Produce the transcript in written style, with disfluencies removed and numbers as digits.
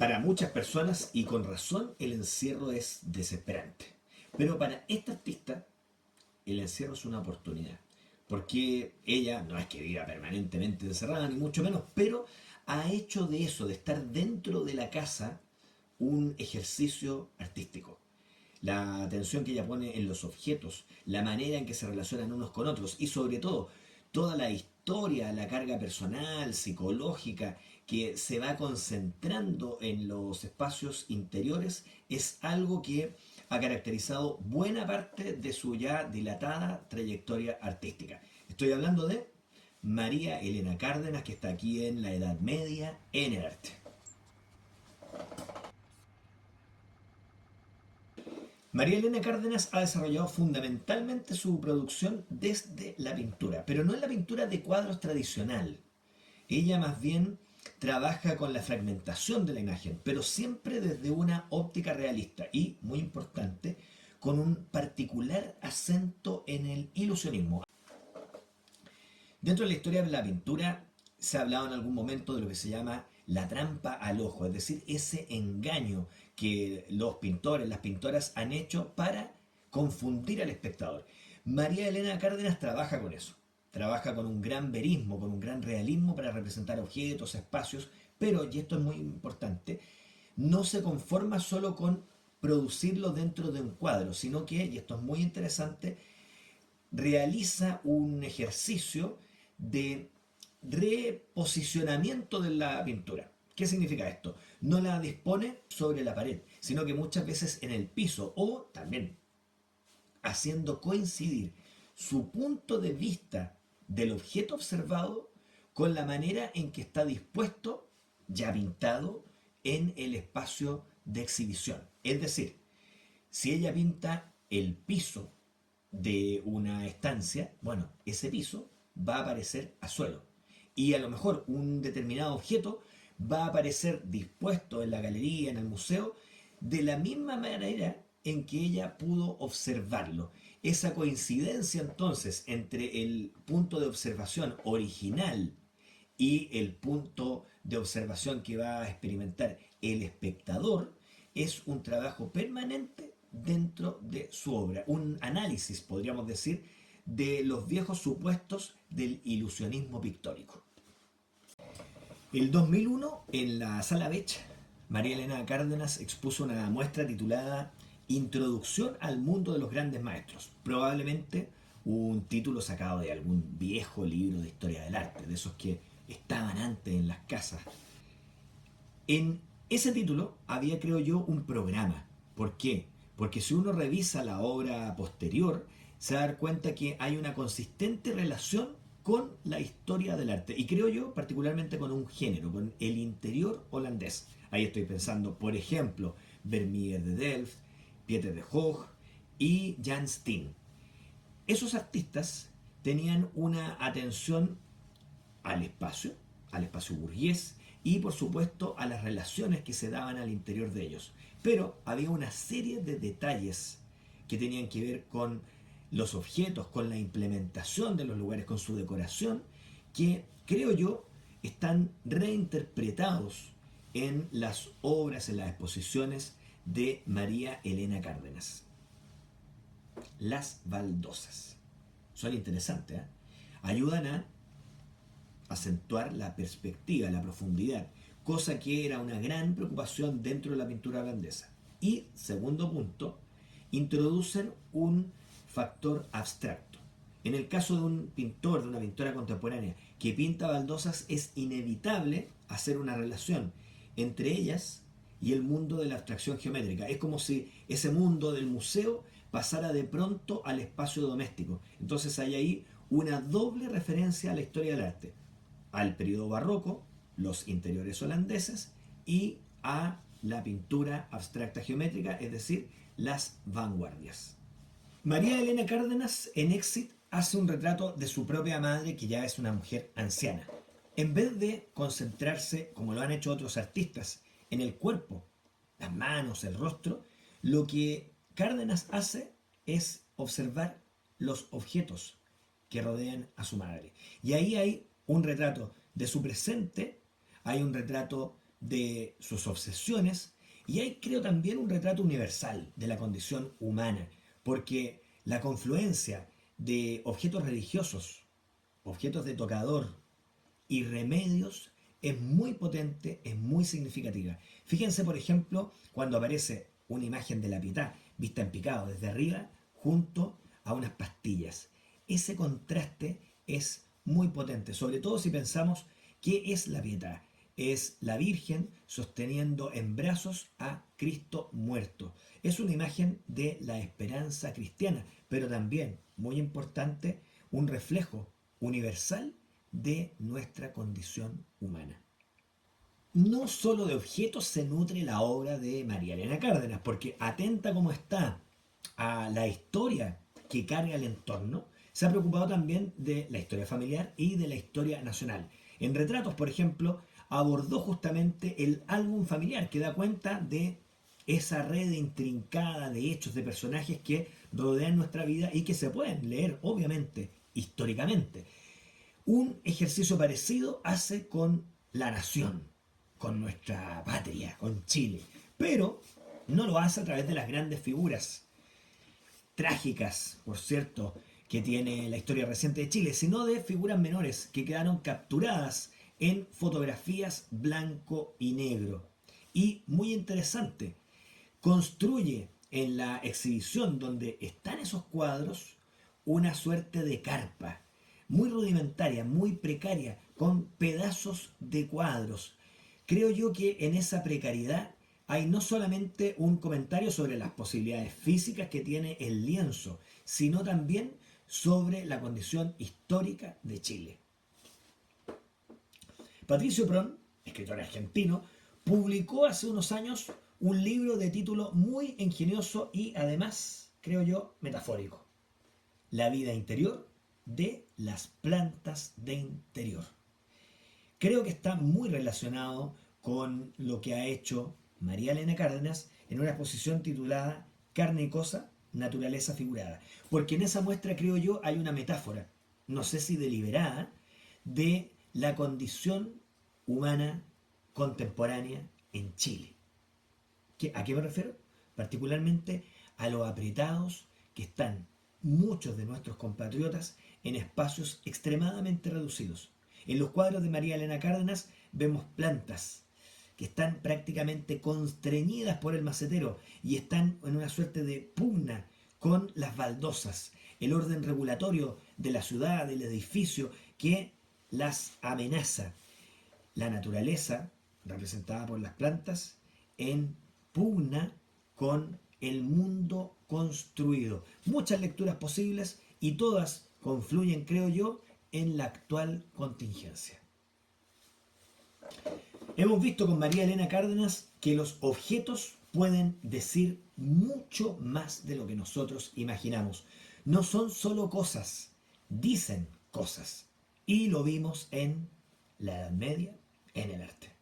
Para muchas personas, y con razón, el encierro es desesperante. Pero para esta artista, el encierro es una oportunidad. Porque ella no es que viva permanentemente encerrada, ni mucho menos, pero ha hecho de eso, de estar dentro de la casa, un ejercicio artístico. La atención que ella pone en los objetos, la manera en que se relacionan unos con otros y sobre todo toda la historia, la carga personal, psicológica que se va concentrando en los espacios interiores es algo que ha caracterizado buena parte de su ya dilatada trayectoria artística. Estoy hablando de María Elena Cárdenas, que está aquí en la Edad Media en el arte. María Elena Cárdenas ha desarrollado fundamentalmente su producción desde la pintura, pero no en la pintura de cuadros tradicional. Ella más bien trabaja con la fragmentación de la imagen, pero siempre desde una óptica realista y, muy importante, con un particular acento en el ilusionismo. Dentro de la historia de la pintura se ha hablado en algún momento de lo que se llama la trampa al ojo, es decir, ese engaño que los pintores, las pintoras han hecho para confundir al espectador. María Elena Cárdenas trabaja con eso, trabaja con un gran verismo, con un gran realismo para representar objetos, espacios, pero, y esto es muy importante, no se conforma solo con producirlo dentro de un cuadro, sino que, y esto es muy interesante, realiza un ejercicio de reposicionamiento de la pintura. ¿Qué significa esto? No la dispone sobre la pared, sino que muchas veces en el piso o también haciendo coincidir su punto de vista del objeto observado con la manera en que está dispuesto, ya pintado, en el espacio de exhibición. Es decir, si ella pinta el piso de una estancia, bueno, ese piso va a aparecer a suelo. Y a lo mejor un determinado objeto va a aparecer dispuesto en la galería, en el museo, de la misma manera en que ella pudo observarlo. Esa coincidencia entonces entre el punto de observación original y el punto de observación que va a experimentar el espectador es un trabajo permanente dentro de su obra, un análisis, podríamos decir, de los viejos supuestos del ilusionismo pictórico. El 2001, en la Sala Bech, María Elena Cárdenas expuso una muestra titulada Introducción al mundo de los grandes maestros, probablemente un título sacado de algún viejo libro de historia del arte, de esos que estaban antes en las casas. En ese título había, creo yo, un programa. ¿Por qué? Porque si uno revisa la obra posterior, se va a dar cuenta que hay una consistente relación con la historia del arte. Y creo yo, particularmente con un género, con el interior holandés. Ahí estoy pensando, por ejemplo, Vermeer de Delft, Pieter de Hoog y Jan Steen. Esos artistas tenían una atención al espacio burgués y por supuesto a las relaciones que se daban al interior de ellos. Pero había una serie de detalles que tenían que ver con los objetos, con la implementación de los lugares, con su decoración, que creo yo están reinterpretados en las obras, en las exposiciones de María Elena Cárdenas. Las baldosas. Son interesantes, ¿eh? Ayudan a acentuar la perspectiva, la profundidad, cosa que era una gran preocupación dentro de la pintura holandesa. Y, segundo punto, introducen un factor abstracto. En el caso de un pintor, de una pintora contemporánea que pinta baldosas, es inevitable hacer una relación entre ellas y el mundo de la abstracción geométrica. Es como si ese mundo del museo pasara de pronto al espacio doméstico. Entonces hay ahí una doble referencia a la historia del arte, al periodo barroco, los interiores holandeses, y a la pintura abstracta geométrica, es decir, las vanguardias. María Elena Cárdenas en Exit hace un retrato de su propia madre, que ya es una mujer anciana. En vez de concentrarse, como lo han hecho otros artistas, en el cuerpo, las manos, el rostro, lo que Cárdenas hace es observar los objetos que rodean a su madre. Y ahí hay un retrato de su presente, hay un retrato de sus obsesiones, y hay creo también un retrato universal de la condición humana, porque la confluencia de objetos religiosos, objetos de tocador y remedios es muy potente, es muy significativa. Fíjense, por ejemplo, cuando aparece una imagen de la Pietà vista en picado desde arriba junto a unas pastillas. Ese contraste es muy potente, sobre todo si pensamos qué es la Pietà. Es la Virgen sosteniendo en brazos a Cristo muerto. Es una imagen de la esperanza cristiana, pero también, muy importante, un reflejo universal de nuestra condición humana. No solo de objetos se nutre la obra de María Elena Cárdenas, porque atenta como está a la historia que carga el entorno, se ha preocupado también de la historia familiar y de la historia nacional. En Retratos, por ejemplo, abordó justamente el álbum familiar que da cuenta de esa red intrincada de hechos, de personajes que rodean nuestra vida y que se pueden leer, obviamente, históricamente. Un ejercicio parecido hace con la nación, con nuestra patria, con Chile, pero no lo hace a través de las grandes figuras trágicas, por cierto, que tiene la historia reciente de Chile, sino de figuras menores que quedaron capturadas en fotografías blanco y negro. Y muy interesante, construye en la exhibición donde están esos cuadros una suerte de carpa, muy rudimentaria, muy precaria, con pedazos de cuadros. Creo yo que en esa precariedad hay no solamente un comentario sobre las posibilidades físicas que tiene el lienzo, sino también sobre la condición histórica de Chile. Patricio Prón, escritor argentino, publicó hace unos años un libro de título muy ingenioso y además, creo yo, metafórico. La vida interior de las plantas de interior. Creo que está muy relacionado con lo que ha hecho María Elena Cárdenas en una exposición titulada Carne y cosa, naturaleza figurada. Porque en esa muestra, creo yo, hay una metáfora, no sé si deliberada, de la condición humana contemporánea en Chile. ¿A qué me refiero? Particularmente a los apretados que están muchos de nuestros compatriotas en espacios extremadamente reducidos. En los cuadros de María Elena Cárdenas vemos plantas que están prácticamente constreñidas por el macetero y están en una suerte de pugna con las baldosas, el orden regulatorio de la ciudad, del edificio, que las amenaza. La naturaleza, representada por las plantas, en pugna con el mundo construido. Muchas lecturas posibles y todas confluyen, creo yo, en la actual contingencia. Hemos visto con María Elena Cárdenas que los objetos pueden decir mucho más de lo que nosotros imaginamos. No son solo cosas, dicen cosas. Y lo vimos en la Edad Media, en el arte.